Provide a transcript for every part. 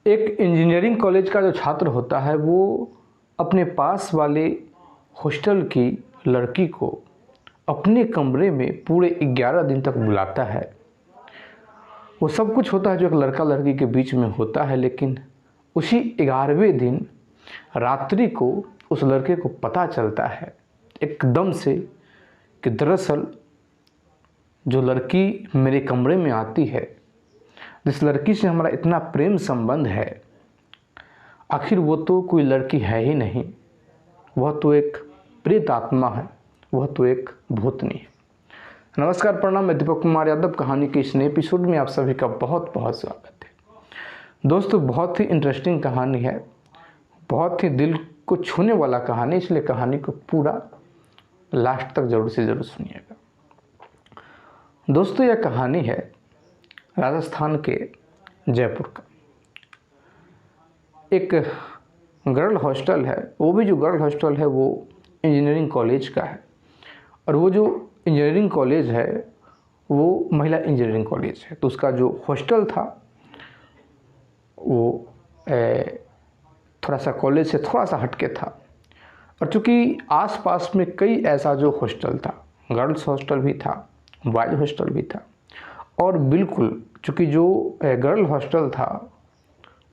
एक engineering college का जो छात्र होता है वो अपने पास वाले हॉस्टल की लड़की को अपने कमरे में पूरे 11 दिन तक बुलाता है। वो सब कुछ होता है जो एक लड़का लड़की के बीच में होता है, लेकिन उसी 11वें दिन रात्रि को उस लड़के को पता चलता है एकदम से कि दरअसल जो लड़की मेरे कमरे में आती है, जिस लड़की से हमारा इतना प्रेम संबंध है, आखिर वो तो कोई लड़की है ही नहीं, वह तो एक प्रेत आत्मा है, वह तो एक भूतनी है। नमस्कार, प्रणाम। मैं दीपक कुमार यादव। कहानी के इस नए एपिसोड में आप सभी का बहुत बहुत स्वागत है। दोस्तों, बहुत ही इंटरेस्टिंग कहानी है, बहुत ही दिल को छूने वाला कहानी, इसलिए कहानी को पूरा लास्ट तक ज़रूर से ज़रूर सुनिएगा। दोस्तों, यह कहानी है राजस्थान के जयपुर का। एक गर्ल हॉस्टल है, वो भी जो गर्ल हॉस्टल है वो इंजीनियरिंग कॉलेज का है, और वो जो इंजीनियरिंग कॉलेज है वो महिला इंजीनियरिंग कॉलेज है। तो उसका जो हॉस्टल था वो थोड़ा सा कॉलेज से थोड़ा सा हटके था, और चूँकि आसपास में कई ऐसा जो हॉस्टल था, गर्ल्स हॉस्टल भी था, बॉयज़ हॉस्टल भी था, और बिल्कुल चूँकि जो गर्ल हॉस्टल था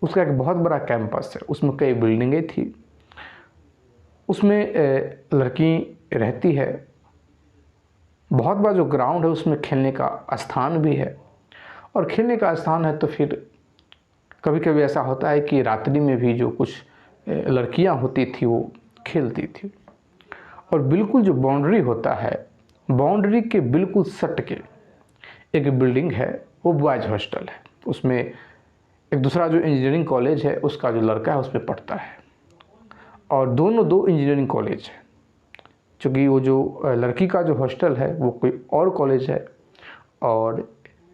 उसका एक बहुत बड़ा कैंपस है, उसमें कई बिल्डिंगें थी, उसमें लड़की रहती है, बहुत बड़ा जो ग्राउंड है उसमें खेलने का स्थान भी है। और खेलने का स्थान है तो फिर कभी कभी ऐसा होता है कि रात्रि में भी जो कुछ लड़कियां होती थी वो खेलती थी। और बिल्कुल जो बाउंड्री होता है, बाउंड्री के बिल्कुल सट के एक बिल्डिंग है, वो बॉयज़ हॉस्टल है। उसमें एक दूसरा जो इंजीनियरिंग कॉलेज है उसका जो लड़का है उसमें पढ़ता है, और दोनों दो इंजीनियरिंग कॉलेज है। चूँकि वो जो लड़की का जो हॉस्टल है वो कोई और कॉलेज है, और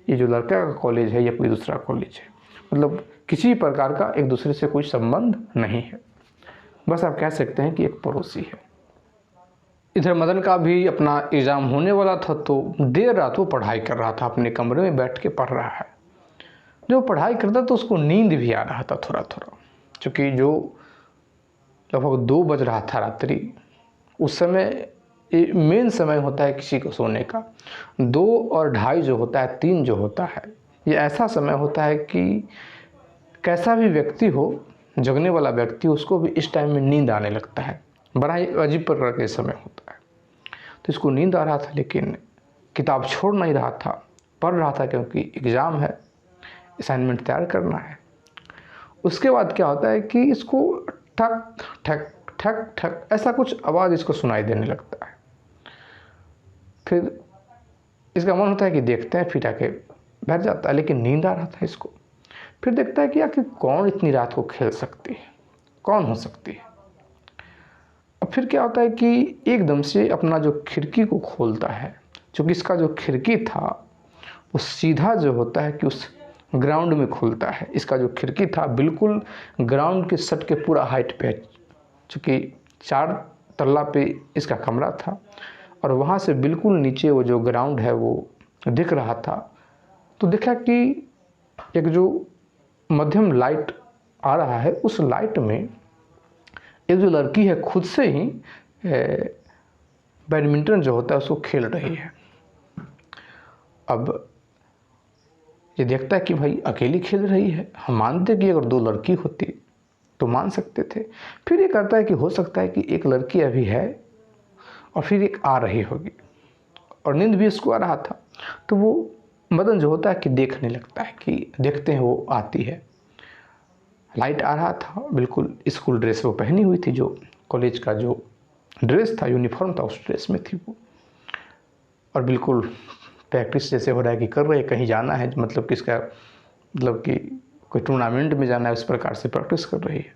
ये जो लड़का का कॉलेज है ये कोई दूसरा कॉलेज है। मतलब किसी प्रकार का एक दूसरे से कोई संबंध नहीं है, बस आप कह सकते हैं कि एक पड़ोसी है। इधर मदन का भी अपना एग्ज़ाम होने वाला था, तो देर रात वो पढ़ाई कर रहा था, अपने कमरे में बैठ के पढ़ रहा है। जो पढ़ाई करता तो उसको नींद भी आ रहा था थोड़ा थोड़ा, क्योंकि जो लगभग 2 बज रहा था रात्रि। उस समय मेन समय होता है किसी को सोने का, 2 और 2:30 जो होता है, 3 जो होता है, ये ऐसा समय होता है कि कैसा भी व्यक्ति हो, जगने वाला व्यक्ति, उसको भी इस टाइम में नींद आने लगता है। बड़ा ही अजीब प्रकार के समय होता है। तो इसको नींद आ रहा था, लेकिन किताब छोड़ नहीं रहा था, पढ़ रहा था, क्योंकि एग्ज़ाम है, असाइनमेंट तैयार करना है। उसके बाद क्या होता है कि इसको ठक ठक ठक ठक ऐसा कुछ आवाज़ इसको सुनाई देने लगता है। फिर इसका मन होता है कि देखते हैं, फिर आके बैठ जाता है, लेकिन नींद आ रहा था इसको। फिर देखता है कि आखिर कौन इतनी रात को खेल सकती है, कौन हो सकती है। अब फिर क्या होता है कि एकदम से अपना जो खिड़की को खोलता है, क्योंकि इसका जो खिड़की था वो सीधा जो होता है कि उस ग्राउंड में खुलता है। इसका जो खिड़की था बिल्कुल ग्राउंड के सट के पूरा हाइट पे, चूँकि 4 तल्ला पे इसका कमरा था, और वहाँ से बिल्कुल नीचे वो जो ग्राउंड है वो दिख रहा था। तो देखा कि एक जो मध्यम लाइट आ रहा है, उस लाइट में एक जो लड़की है खुद से ही बैडमिंटन जो होता है उसको खेल रही है। अब ये देखता है कि भाई अकेली खेल रही है। हम मानते कि अगर 2 लड़की होती तो मान सकते थे। फिर ये करता है कि हो सकता है कि एक लड़की अभी है और फिर एक आ रही होगी, और नींद भी इसको आ रहा था। तो वो मदन जो होता है कि देखने लगता है कि देखते हैं वो आती है। लाइट आ रहा था, बिल्कुल स्कूल ड्रेस वो पहनी हुई थी, जो कॉलेज का जो ड्रेस था, यूनिफॉर्म था, उस ड्रेस में थी वो। और बिल्कुल प्रैक्टिस जैसे हो रहा है कि कर रहे हैं, कहीं जाना है, मतलब किसका, मतलब कि कोई टूर्नामेंट में जाना है, उस प्रकार से प्रैक्टिस कर रही है।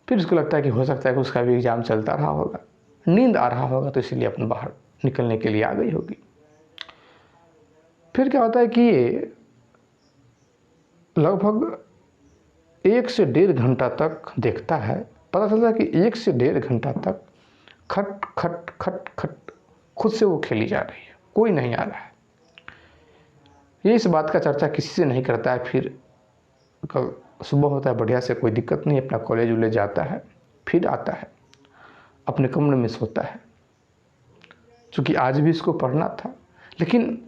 फिर उसको लगता है कि हो सकता है कि उसका भी एग्ज़ाम चलता रहा होगा, नींद आ रहा होगा, तो इसलिए अपन बाहर निकलने के लिए आ गई होगी। फिर क्या होता है कि ये लगभग 1 से 1.5 घंटा तक देखता है। पता चलता है कि 1 से 1.5 घंटा तक खट खट खट खट खुद से वो खेली जा रही है, कोई नहीं आ रहा है। ये इस बात का चर्चा किसी से नहीं करता है। फिर कल सुबह होता है, बढ़िया से कोई दिक्कत नहीं, अपना कॉलेज वॉलेज जाता है, फिर आता है, अपने कमरे में सोता है। चूँकि आज भी इसको पढ़ना था, लेकिन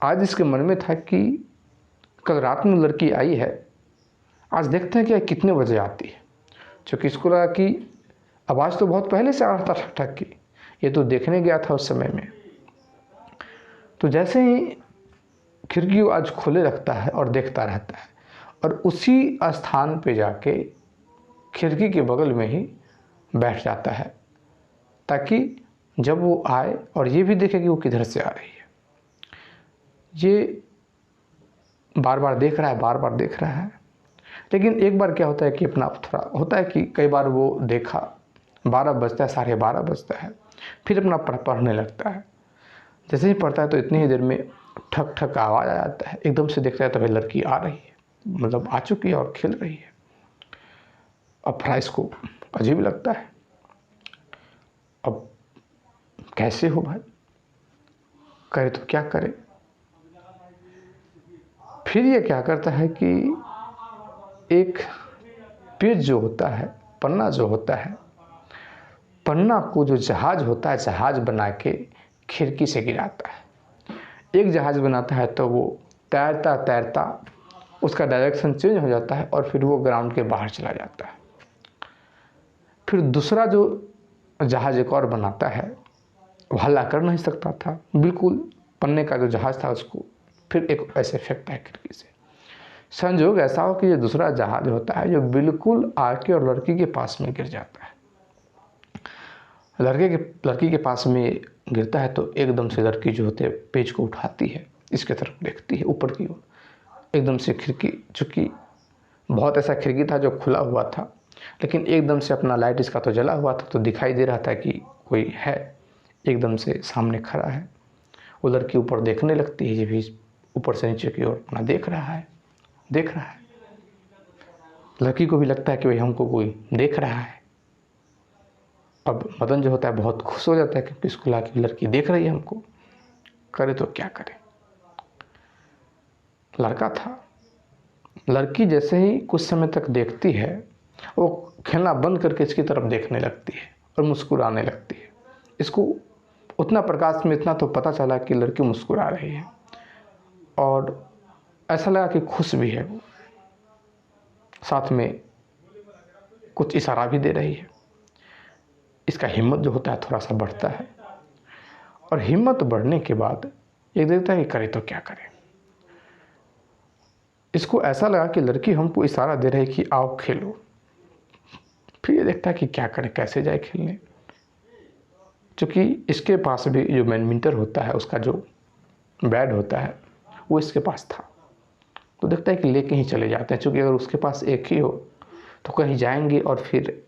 आज इसके मन में था कि कल रात में लड़की आई है, आज देखते हैं कि कितने बजे आती है। चूँकि इसको लगा कि आवाज़ तो बहुत पहले से आ रहा था ठक ठक की, ये तो देखने गया था उस समय में। तो जैसे ही खिड़की को आज खोले रखता है और देखता रहता है, और उसी स्थान पे जाके खिड़की के बगल में ही बैठ जाता है, ताकि जब वो आए और ये भी देखे कि वो किधर से आ रही है। ये बार बार देख रहा है, बार बार देख रहा है। लेकिन एक बार क्या होता है कि अपना थोड़ा होता है कि कई बार वो देखा, 12 बजता है, 12:30 बजता है, फिर अपना पढ़ने लगता है। जैसे ही पढ़ता है तो इतनी ही देर में ठक ठक आवाज़ आ जाता है। एकदम से देखता है तो भाई लड़की आ रही है, मतलब आ चुकी है और खेल रही है। अब थोड़ा इसको अजीब लगता है, अब कैसे हो भाई, करे तो क्या करे। फिर ये क्या करता है कि एक पेज जो होता है, पन्ना जो होता है, पन्ना को जो जहाज होता है, जहाज बना के खिड़की से गिराता है। एक जहाज बनाता है तो वो तैरता तैरता उसका डायरेक्शन चेंज हो जाता है और फिर वो ग्राउंड के बाहर चला जाता है। फिर दूसरा जो जहाज एक और बनाता है, वो हल्ला कर नहीं सकता था, बिल्कुल पन्ने का जो जहाज था उसको फिर एक ऐसे फेंकता है खिड़की से। संयोग ऐसा हो कि ये दूसरा जहाज होता है जो बिल्कुल आके और लड़की के पास में गिर जाता है। लड़की के पास में गिरता है तो एकदम से लड़की जो होती है पेज को उठाती है, इसके तरफ देखती है ऊपर की ओर। एकदम से खिड़की, चूँकि बहुत ऐसा खिड़की था जो खुला हुआ था, लेकिन एकदम से अपना लाइट इसका तो जला हुआ था, तो दिखाई दे रहा था कि कोई है एकदम से सामने खड़ा है। वो लड़की ऊपर देखने लगती है, ये भी ऊपर से नीचे की ओर अपना देख रहा है। लड़की को भी लगता है कि भाई हमको कोई देख रहा है। अब मदन जो होता है बहुत खुश हो जाता है क्योंकि इसको लगा कि लड़की देख रही है हमको, करे तो क्या करे। लड़का था, लड़की जैसे ही कुछ समय तक देखती है, वो खेलना बंद करके इसकी तरफ देखने लगती है और मुस्कुराने लगती है। इसको उतना प्रकाश में इतना तो पता चला कि लड़की मुस्कुरा रही है और ऐसा लगा कि खुश भी है वो, साथ में कुछ इशारा भी दे रही है। इसका हिम्मत जो होता है थोड़ा सा बढ़ता है, और हिम्मत बढ़ने के बाद ये देखता है कि करे तो क्या करे। इसको ऐसा लगा कि लड़की हमको इशारा दे रही है कि आओ खेलो। फिर ये देखता है कि क्या करे, कैसे जाए खेलने। क्योंकि इसके पास भी जो बैडमिंटन होता है, उसका जो बैट होता है वो इसके पास था, तो देखता है कि लेके ही चले जाते हैं। क्योंकि अगर उसके पास एक ही हो तो कहीं जाएंगे और फिर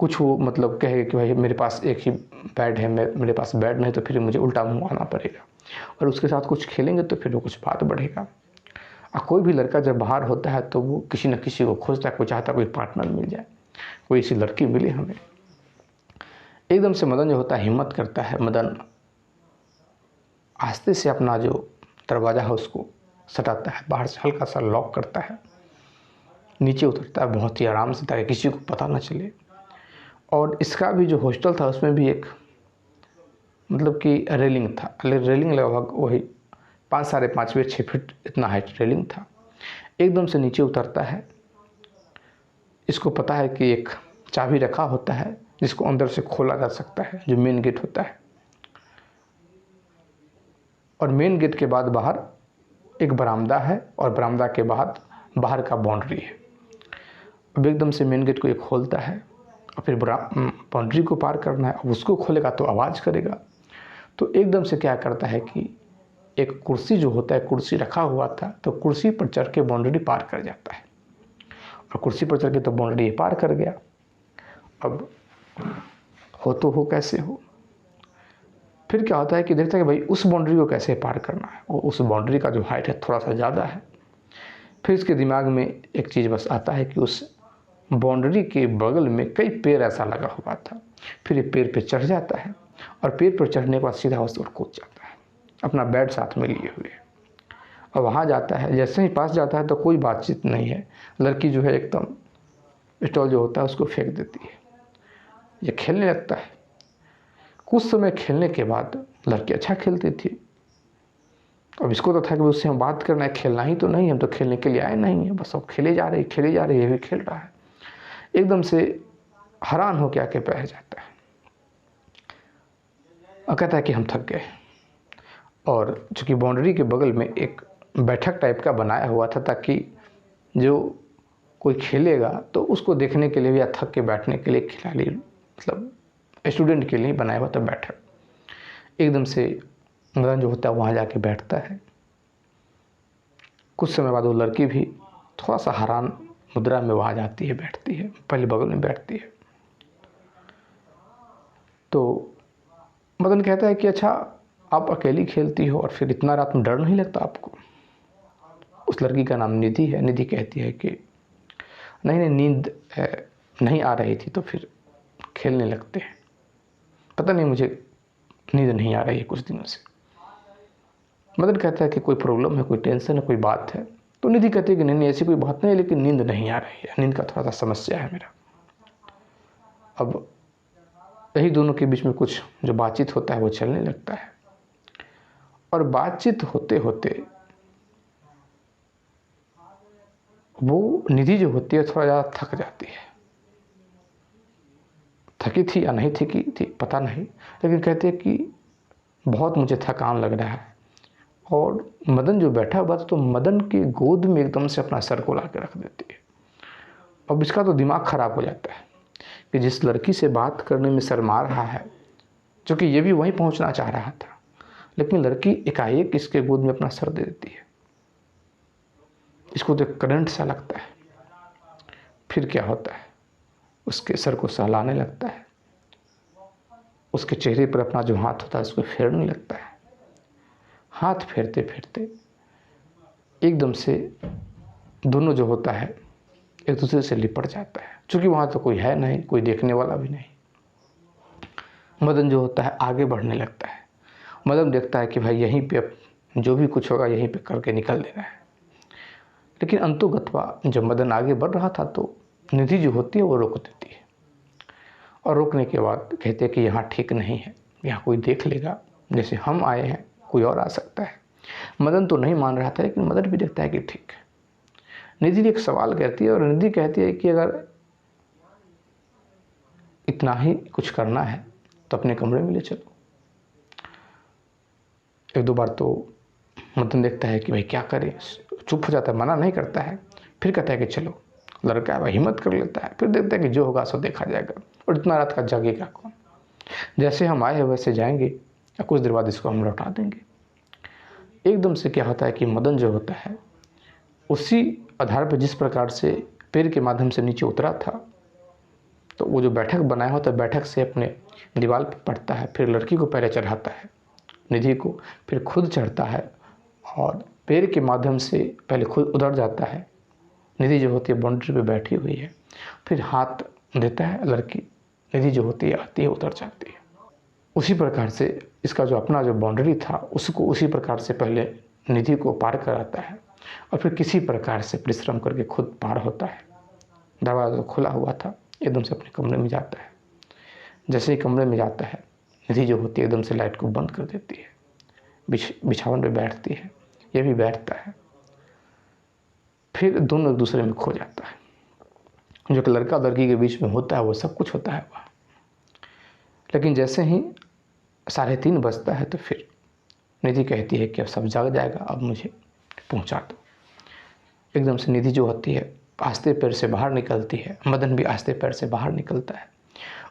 कुछ वो मतलब कहेगा कि भाई मेरे पास एक ही बैट है, मेरे पास बैट नहीं, तो फिर मुझे उल्टा मुँह आना पड़ेगा और उसके साथ कुछ खेलेंगे तो फिर वो कुछ बात बढ़ेगा। और कोई भी लड़का जब बाहर होता है तो वो किसी न किसी को खोजता है, कोई चाहता है कोई पार्टनर मिल जाए, कोई ऐसी लड़की मिले हमें। एकदम से मदन जो होता है हिम्मत करता है। मदन आस्ते से अपना जो दरवाज़ा है उसको सटाता है, बाहर से हल्का सा लॉक करता है, नीचे उतरता है बहुत ही आराम से ताकि किसी को पता ना चले। और इसका भी जो हॉस्टल था उसमें भी एक मतलब कि रेलिंग था, रेलिंग लगभग वही 5, 5.5 फीट 6 फीट इतना हाइट रेलिंग था। एकदम से नीचे उतरता है। इसको पता है कि एक चाबी रखा होता है जिसको अंदर से खोला जा सकता है, जो मेन गेट होता है। और मेन गेट के बाद बाहर एक बरामदा है और बरामदा के बाद बाहर का बाउंड्री है। अब एकदम से मेन गेट को ये खोलता है और फिर बाउंड्री को पार करना है। अब उसको खोलेगा तो आवाज़ करेगा, तो एकदम से क्या करता है कि एक कुर्सी जो होता है, कुर्सी रखा हुआ था, तो कुर्सी पर चढ़ के बाउंड्री पार कर जाता है। और कुर्सी पर चढ़ के तो बाउंड्री पार कर गया। अब हो तो हो कैसे हो। फिर क्या होता है कि देखता है कि भाई उस बाउंड्री को कैसे पार करना है, और उस बाउंड्री का जो हाइट है थोड़ा सा ज़्यादा है। फिर इसके दिमाग में एक चीज़ बस आता है कि उस बाउंड्री के बगल में कई पेड़ ऐसा लगा हुआ था। फिर ये पेड़ पे चढ़ जाता है और पेड़ पर चढ़ने के बाद सीधा उस ओर कूद जाता है, अपना बैट साथ में लिए हुए। और वहाँ जाता है, जैसे ही पास जाता है तो कोई बातचीत नहीं है। लड़की जो है एकदम पिस्टल जो होता है उसको फेंक देती है। ये खेलने लगता है। कुछ समय खेलने के बाद लड़की अच्छा खेलती थी। अब इसको तो था कि उससे हम बात करना है, खेलना ही तो नहीं, हम तो खेलने के लिए आए नहीं हैं, बस अब खेले जा रहे, ये भी खेल रहा है। एकदम से हैरान हो के आके बैठ जाता है और कहता है कि हम थक गए। और चूँकि बाउंड्री के बगल में एक बैठक टाइप का बनाया हुआ था ताकि जो कोई खेलेगा तो उसको देखने के लिए या थक के बैठने के लिए खिलाड़ी मतलब स्टूडेंट के लिए बनाया हुआ था बैठक। एकदम से मदन जो होता है वहाँ जाके बैठता है। कुछ समय बाद वो लड़की भी थोड़ा सा हैरान मुद्रा में वहाँ जाती है, बैठती है, पहले बगल में बैठती है। तो मदन कहता है कि अच्छा आप अकेली खेलती हो और फिर इतना रात में डर नहीं लगता आपको? उस लड़की का नाम निधि है। निधि कहती है कि नहीं नींद नहीं आ रही थी तो फिर खेलने लगते हैं, पता नहीं मुझे नींद नहीं आ रही है कुछ दिनों से। मदन कहता है कि कोई प्रॉब्लम है, कोई टेंशन है, कोई बात है? तो निधि कहती है कि नहीं ऐसी कोई बात नहीं है, लेकिन नींद नहीं आ रही है, नींद का थोड़ा सा समस्या है मेरा। अब यही दोनों के बीच में कुछ जो बातचीत होता है वो चलने लगता है। और बातचीत होते होते वो निधि जो होती है थोड़ा ज़्यादा थक जाती है। थकी थी या नहीं थकी थी पता नहीं, लेकिन कहते हैं कि बहुत मुझे थकान लग रहा है। और मदन जो बैठा हुआ था तो मदन की गोद में एकदम से अपना सर को ला के रख देती है। अब इसका तो दिमाग ख़राब हो जाता है कि जिस लड़की से बात करने में शर्मा रहा है, क्योंकि ये भी वहीं पहुंचना चाह रहा था, लेकिन लड़की एकाएक इसके गोद में अपना सर दे देती है। इसको तो करंट सा लगता है। फिर क्या होता है, उसके सर को सहलाने लगता है, उसके चेहरे पर अपना जो हाथ होता है उसको फेरने लगता है। हाथ फेरते फेरते एकदम से दोनों जो होता है एक दूसरे से लिपट जाता है। क्योंकि वहाँ तो कोई है नहीं, कोई देखने वाला भी नहीं। मदन जो होता है आगे बढ़ने लगता है। मदन देखता है कि भाई यहीं पे अब जो भी कुछ होगा यहीं पे करके निकल देना है। लेकिन अंतोगत्वा जब मदन आगे बढ़ रहा था तो निधि जो होती है वो रोक देती है। और रोकने के बाद कहते हैं कि यहाँ ठीक नहीं है, यहाँ कोई देख लेगा, जैसे हम आए हैं कोई और आ सकता है। मदन तो नहीं मान रहा था, लेकिन मदन भी देखता है कि ठीक है। निधि एक सवाल करती है और निधि कहती है कि अगर इतना ही कुछ करना है तो अपने कमरे में ले चलो। एक दो बार तो मदन देखता है कि भाई क्या करें, चुप हो जाता है, मना नहीं करता है। फिर कहता है कि चलो। लड़का है, हिम्मत कर लेता है। फिर देखता है कि जो होगा सो देखा जाएगा, और इतना रात का जगेगा कौन। जैसे हम आए हैं वैसे जाएंगे, या कुछ देर बाद इसको हम लौटा देंगे। एकदम से क्या होता है कि मदन जो होता है उसी आधार पर जिस प्रकार से पैर के माध्यम से नीचे उतरा था, तो वो जो बैठक बनाया होता है बैठक से अपने दीवार पर पड़ता है, फिर लड़की को पहले चढ़ाता है निधि को, फिर खुद चढ़ता है और पैर के माध्यम से पहले खुद उधर जाता है। निधि जो होती है बाउंड्री पे बैठी हुई है, फिर हाथ देता है, लड़की निधि जो होती है आती है, उतर जाती है। उसी प्रकार से इसका जो अपना जो बाउंड्री था उसको उसी प्रकार से पहले निधि को पार कराता है और फिर किसी प्रकार से परिश्रम करके खुद पार होता है। दरवाज़ा खुला हुआ था, एकदम से अपने कमरे में जाता है। जैसे ही कमरे में जाता है निधि जो होती है एकदम से लाइट को बंद कर देती है, बिछावन पे बैठती है, ये भी बैठता है। फिर दोनों एक दूसरे में खो जाता है। जो कि लड़का लड़की के बीच में होता है वो सब कुछ होता है वहाँ। लेकिन जैसे ही 3:30 बजता है तो फिर निधि कहती है कि अब सब जाग जाएगा, अब मुझे पहुँचा दो। एकदम से निधि जो होती है आस्ते पैर से बाहर निकलती है, मदन भी आस्ते पैर से बाहर निकलता है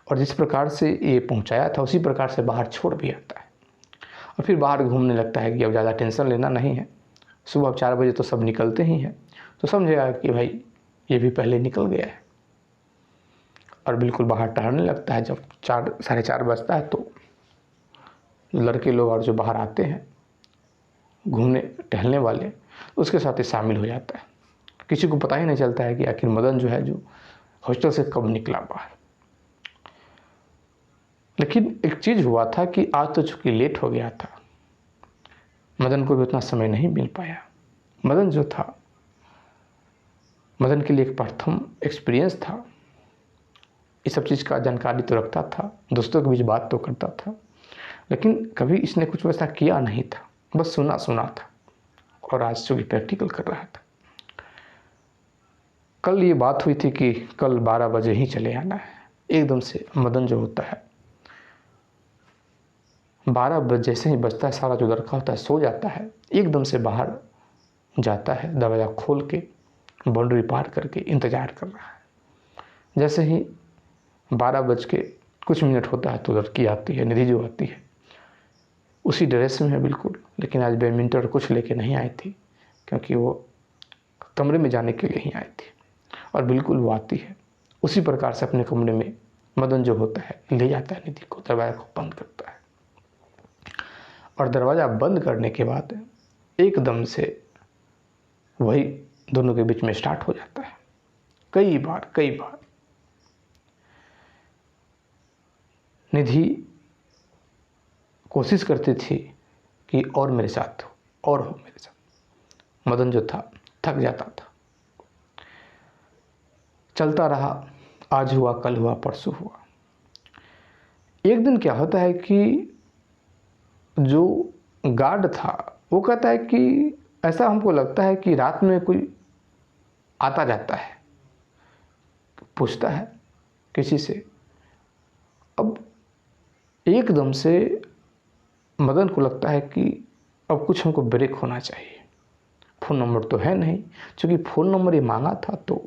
और जिस प्रकार से ये पहुँचाया था उसी प्रकार से बाहर छोड़ भी आता है। और फिर बाहर घूमने लगता है कि अब ज़्यादा टेंशन लेना नहीं है, सुबह 4 बजे तो सब निकलते ही हैं, तो समझेगा कि भाई ये भी पहले निकल गया है। और बिल्कुल बाहर टहलने लगता है। जब 4 बजता है तो लड़के लोग और जो बाहर आते हैं घूमने टहलने वाले, उसके साथ ही शामिल हो जाता है। किसी को पता ही नहीं चलता है कि आखिर मदन जो है जो हॉस्टल से कब निकला बाहर। लेकिन एक चीज़ हुआ था कि आज तो चूँकि लेट हो गया था, मदन को भी उतना समय नहीं मिल पाया। मदन जो था, मदन के लिए एक प्रथम एक्सपीरियंस था। इस सब चीज़ का जानकारी तो रखता था, दोस्तों के बीच बात तो करता था, लेकिन कभी इसने कुछ वैसा किया नहीं था, बस सुना सुना था। और आज चूँकि प्रैक्टिकल कर रहा था। कल ये बात हुई थी कि कल 12 बजे ही चले आना है। एकदम से मदन जो होता है 12 बजे जैसे ही बजता है, सारा जो लड़का होता है सो जाता है, एकदम से बाहर जाता है, दरवाज़ा खोल के बाउंड्री पार करके इंतज़ार कर रहा है। जैसे ही 12 बज के कुछ मिनट होता है तो लड़की आती है, निधि जो आती है, उसी ड्रेस में है बिल्कुल, लेकिन आज बैडमिंटन कुछ लेके नहीं आई थी, क्योंकि वो कमरे में जाने के लिए ही आई थी। और बिल्कुल वो आती है उसी प्रकार से अपने कमरे में मदन जो होता है ले जाता है निधि को, दरवाज़ा को बंद करता है। और दरवाज़ा बंद करने के बाद एकदम से वही दोनों के बीच में स्टार्ट हो जाता है। कई बार निधि कोशिश करती थी कि और मेरे साथ हो, और हो मेरे साथ। मदन जो था थक जाता था। चलता रहा, आज हुआ, कल हुआ, परसों हुआ। एक दिन क्या होता है कि जो गार्ड था वो कहता है कि ऐसा हमको लगता है कि रात में कोई आता जाता है। पूछता है किसी से। अब एकदम से मदन को लगता है कि अब कुछ हमको ब्रेक होना चाहिए। फ़ोन नंबर तो है नहीं, क्योंकि फ़ोन नंबर ये मांगा था तो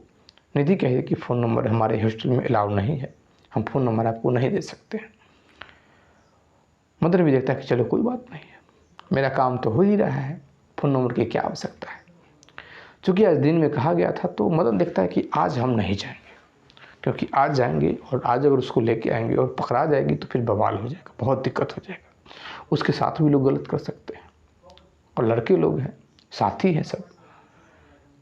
निधि कहे कि फ़ोन नंबर हमारे हॉस्टल में अलाउ नहीं है, हम फ़ोन नंबर आपको नहीं दे सकते हैं। मदन भी देखता है कि चलो कोई बात नहीं है, मेरा काम तो हो ही रहा है, फ़ोन नंबर की क्या आवश्यकता है। चूँकि आज दिन में कहा गया था तो मदन देखता है कि आज हम नहीं जाएंगे, क्योंकि आज जाएंगे और आज अगर उसको लेके आएंगे और पकड़ा जाएगी तो फिर बवाल हो जाएगा, बहुत दिक्कत हो जाएगा। उसके साथ भी लोग गलत कर सकते हैं, और लड़के लोग हैं, साथी हैं सब,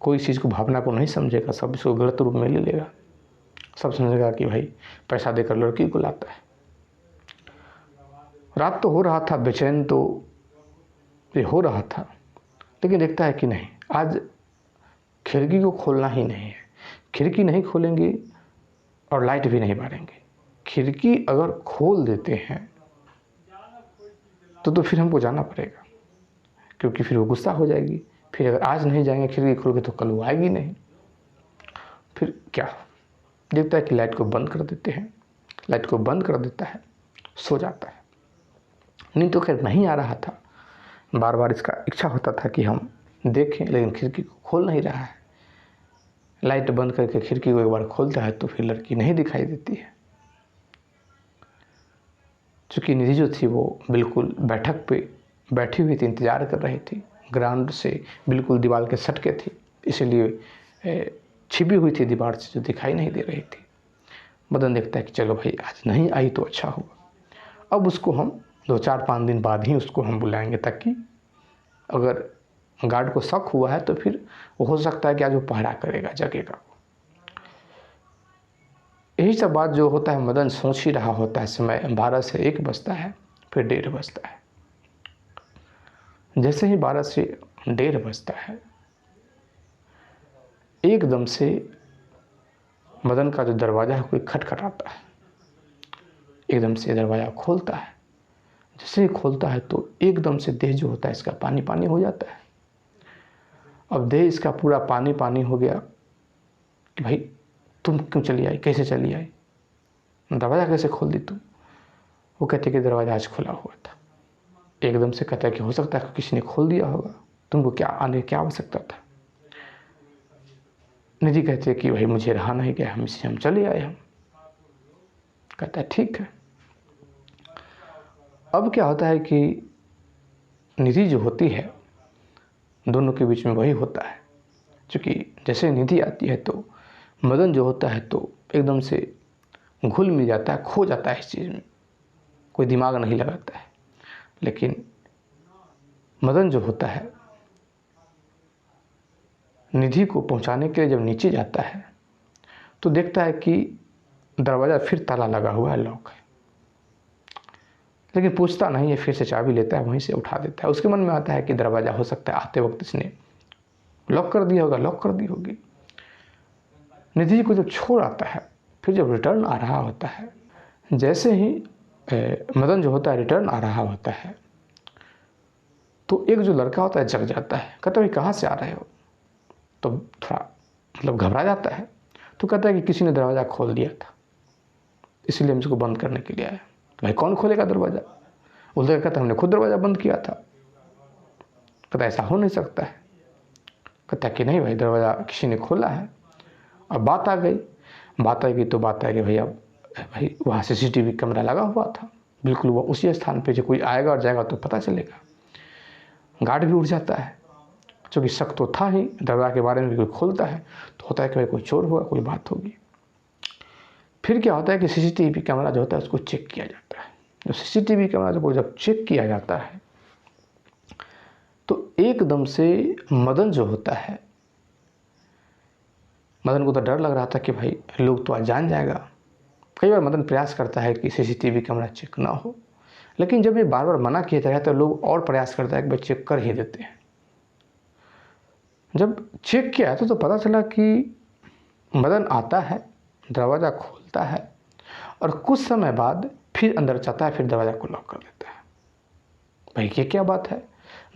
कोई चीज़ को भावना को नहीं समझेगा, सब इसको गलत रूप में ले लेगा। सब समझेगा कि भाई पैसा देकर लड़की को लाता है। रात तो हो रहा था, बेचैन तो ये हो रहा था, लेकिन देखता है कि नहीं, आज खिड़की को खोलना ही नहीं है। खिड़की नहीं खोलेंगे और लाइट भी नहीं मारेंगे। खिड़की अगर खोल देते हैं तो फिर हमको जाना पड़ेगा, क्योंकि फिर वो गुस्सा हो जाएगी। फिर अगर आज नहीं जाएंगे खिड़की खोल के तो कल वो आएगी नहीं। फिर क्या देखता है कि लाइट को बंद कर देते हैं। लाइट को बंद कर देता है, सो जाता है। नींद तो खैर नहीं आ रहा था, बार बार इसका इच्छा होता था कि हम देखें, लेकिन खिड़की को खोल नहीं रहा है। लाइट बंद करके खिड़की को एक बार खोलता है तो फिर लड़की नहीं दिखाई देती है। चूँकि निधि जो थी वो बिल्कुल बैठक पे बैठी हुई थी, इंतज़ार कर रही थी, ग्राउंड से बिल्कुल दीवार के सटके थी, इसीलिए छिपी हुई थी दीवार से, जो दिखाई नहीं दे रही थी। मदन देखता है कि चलो भाई आज नहीं आई तो अच्छा हुआ। अब उसको हम 2-4-5 दिन बाद ही उसको हम बुलाएंगे, ताकि अगर गार्ड को शक हुआ है तो फिर वो हो सकता है कि आज वो पहरा करेगा, जगेगा। यही सब बात जो होता है मदन सोच ही रहा होता है। समय 12 से 1 बजता है, फिर 1:30 बजता है। जैसे ही 12 से 1:30 बजता है, एकदम से मदन का जो दरवाज़ा है कोई खटखटाता है। एकदम से दरवाज़ा खोलता है। जैसे ही खोलता है तो एकदम से देह जो होता है इसका पानी पानी हो जाता है। अब देह इसका पूरा पानी पानी हो गया कि भाई तुम क्यों चली आई, कैसे चली आई, दरवाज़ा कैसे खोल दी तुम। वो कहते कि दरवाज़ा आज खुला हुआ था। एकदम से कहता है कि हो सकता है किसी ने खोल दिया होगा, तुमको क्या आने की आवश्यकता था। निधि कहती है कि भाई मुझे रहा नहीं गया, हम चले आए। हम कहता है ठीक है। अब क्या होता है कि निधि जो होती है दोनों के बीच में वही होता है। क्योंकि जैसे निधि आती है तो मदन जो होता है तो एकदम से घुल मिल जाता है, खो जाता है इस चीज़ में, कोई दिमाग नहीं लगाता है। लेकिन मदन जो होता है निधि को पहुंचाने के लिए जब नीचे जाता है तो देखता है कि दरवाज़ा फिर ताला लगा हुआ है, लॉक है। लेकिन पूछता नहीं है, फिर से चाबी लेता है, वहीं से उठा देता है। उसके मन में आता है कि दरवाज़ा हो सकता है आते वक्त इसने लॉक कर दिया होगा, लॉक कर दी होगी। निधि जी को जब छोड़ आता है, फिर जब रिटर्न आ रहा होता है, जैसे ही मदन जो होता है रिटर्न आ रहा होता है, तो एक जो लड़का होता है जग जाता है, कहता है कहाँ से आ रहे हो? तो थोड़ा मतलब घबरा जाता है। तो कहता है कि किसी ने दरवाज़ा खोल दिया था, इसलिए हम इसको बंद करने के लिए आए। तो भाई कौन खोलेगा दरवाज़ा? उधर कहता हमने खुद दरवाज़ा बंद किया था। कहता ऐसा हो नहीं सकता है। कहता कि नहीं भाई, दरवाज़ा किसी ने खोला है। अब बात आ गई, बात आएगी तो बात है कि भैया भाई वहाँ CCTV कैमरा लगा हुआ था, बिल्कुल वो उसी स्थान पे, जो कोई आएगा और जाएगा तो पता चलेगा। गार्ड भी उठ जाता है, क्योंकि शक तो था ही, दरवाज़ा के बारे में कोई खोलता है तो होता है कि भाई कोई चोर हुआ, कोई बात होगी। फिर क्या होता है कि CCTV कैमरा जो होता है उसको चेक किया जाता है। जो CCTV कैमरा को जब चेक किया जाता है तो एकदम से मदन जो होता है, मदन को तो डर लग रहा था कि भाई लोग तो आज जान जाएगा। कई बार मदन प्रयास करता है कि CCTV कैमरा चेक ना हो, लेकिन जब ये बार बार मना किया जाता है तो लोग और प्रयास करता है कि भाई चेक कर ही देते हैं। जब चेक किया तो पता चला कि मदन आता है, दरवाज़ा खोलता है और कुछ समय बाद फिर अंदर जाता है, फिर दरवाज़ा को लॉक कर देता है। भाई ये क्या बात है?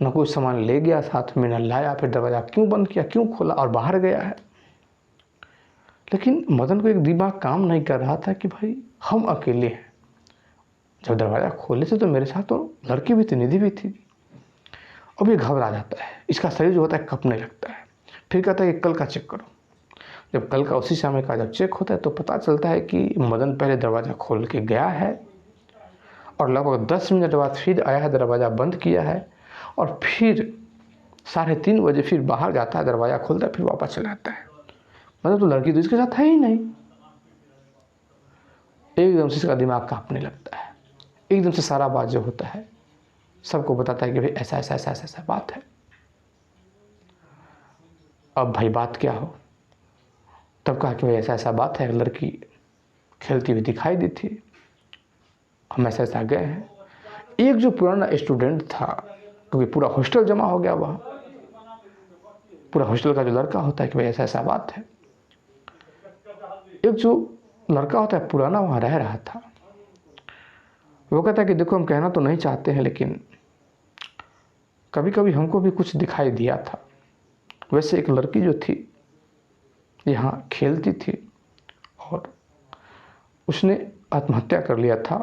न कोई सामान ले गया साथ में, न लाया, फिर दरवाज़ा क्यों बंद किया, क्यों खोला और बाहर गया है? लेकिन मदन को एक दिमाग काम नहीं कर रहा था कि भाई हम अकेले हैं। जब दरवाज़ा खोले थे तो मेरे साथ तो लड़की भी थी, निधि भी थी। अब ये घबरा जाता है, इसका शरीर जो होता है कँपने लगता है। फिर कहता है कि कल का चेक करो। जब कल का उसी समय का जब चेक होता है तो पता चलता है कि मदन पहले दरवाज़ा खोल के गया है और लगभग 10 मिनट बाद फिर आया है, दरवाज़ा बंद किया है और फिर 3:30 बजे फिर बाहर जाता है, दरवाज़ा खोलता है, फिर वापस चला आता है। मतलब तो लड़की तो इसके साथ है ही नहीं। एकदम से इसका दिमाग कांपने लगता है, एकदम से सारा बात जो होता है सबको बताता है कि भाई ऐसा ऐसा ऐसा ऐसा ऐसा बात है। अब भाई बात क्या हो? तब कहा कि भाई ऐसा ऐसा बात है, लड़की खेलती हुई दिखाई दी थी, हम ऐसा ऐसा गए हैं। एक जो पुराना स्टूडेंट था, क्योंकि पूरा हॉस्टल जमा हो गया वहाँ, पूरा हॉस्टल का जो लड़का होता है कि भाई ऐसा ऐसा बात है। एक जो लड़का होता है पुराना वहाँ रह रहा था, वो कहता है कि देखो हम कहना तो नहीं चाहते हैं, लेकिन कभी कभी हमको भी कुछ दिखाई दिया था। वैसे एक लड़की जो थी यहाँ खेलती थी और उसने आत्महत्या कर लिया था,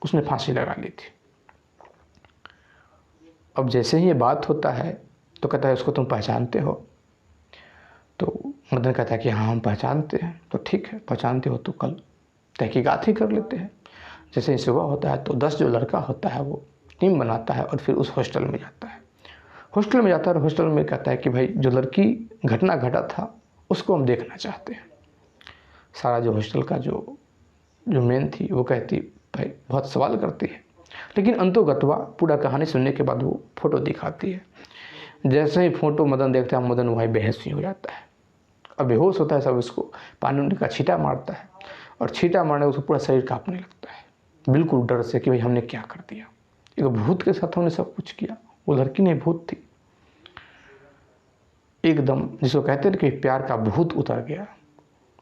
उसने फांसी लगा ली थी। अब जैसे ही ये बात होता है तो कहता है उसको तुम पहचानते हो? तो मदन कहता है कि हाँ हम पहचानते हैं। तो ठीक है, पहचानते हो तो कल तहकीकात ही कर लेते हैं। जैसे ही सुबह होता है तो 10 जो लड़का होता है वो टीम बनाता है और फिर उस हॉस्टल में जाता है। हॉस्टल में जाता है और हॉस्टल में कहता है कि भाई जो लड़की घटना घटा था उसको हम देखना चाहते हैं। सारा जो हॉस्टल का जो मेन थी वो कहती भाई बहुत सवाल करती है, लेकिन अंतोगत्वा पूरा कहानी सुनने के बाद वो फ़ोटो दिखाती है। जैसे ही फ़ोटो मदन देखता है, मदन वहीं बेहोश ही हो जाता है। अब बेहोश होता है, सब उसको पानी का छींटा मारता है और छींटा मारने उसको पूरा शरीर काँपने लगता है, बिल्कुल डर से कि भाई हमने क्या कर दिया। एक भूत के साथ हमने सब कुछ किया। वो लड़की नहीं भूत थी। एकदम जिसको कहते हैं कि प्यार का भूत उतर गया,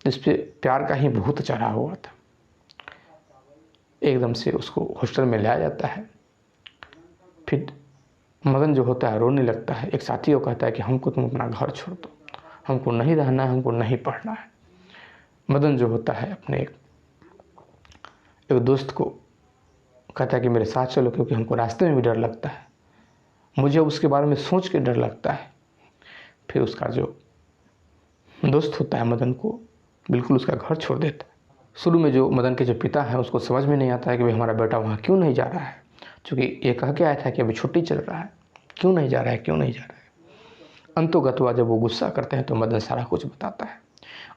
जिस पे प्यार का ही भूत चढ़ा हुआ था। एकदम से उसको हॉस्टल में लाया जाता है। फिर मदन जो होता है रोने लगता है। एक साथी को कहता है कि हमको तुम अपना घर छोड़ दो, हमको नहीं रहना है, हमको नहीं पढ़ना है। मदन जो होता है अपने एक दोस्त को कहता है कि मेरे साथ चलो, क्योंकि हमको रास्ते में भी डर लगता है, मुझे उसके बारे में सोच के डर लगता है। फिर उसका जो दोस्त होता है मदन को बिल्कुल उसका घर छोड़ देता है। शुरू में जो मदन के जो पिता हैं उसको समझ में नहीं आता है कि भाई हमारा बेटा वहाँ क्यों नहीं जा रहा है, क्योंकि ये कह के आया था कि अभी छुट्टी चल रहा है, क्यों नहीं जा रहा है, क्यों नहीं जा रहा है। अंतोगत्वा जब वो गुस्सा करते हैं तो मदन सारा कुछ बताता है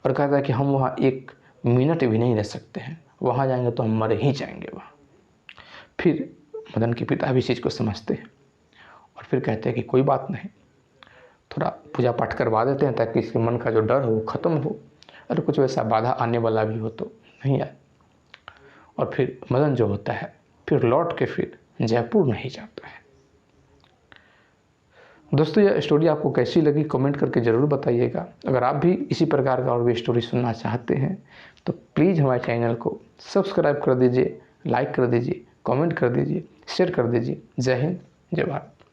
और कहता है कि हम वहाँ 1 मिनट भी नहीं रह सकते हैं, वहाँ जाएंगे तो हम मर ही जाएंगे वहाँ। फिर मदन के पिता भी इस चीज़ को समझते हैं और फिर कहते हैं कि कोई बात नहीं, थोड़ा पूजा पाठ करवा देते हैं ताकि इसके मन का जो डर हो वो ख़त्म हो, और कुछ वैसा बाधा आने वाला भी हो तो नहीं आए। और फिर मदन जो होता है फिर लौट के फिर जयपुर नहीं जाता है। दोस्तों यह स्टोरी आपको कैसी लगी कमेंट करके ज़रूर बताइएगा। अगर आप भी इसी प्रकार का और भी स्टोरी सुनना चाहते हैं तो प्लीज़ हमारे चैनल को सब्सक्राइब कर दीजिए, लाइक कर दीजिए, कमेंट कर दीजिए, शेयर कर दीजिए। जय हिंद, जय भारत।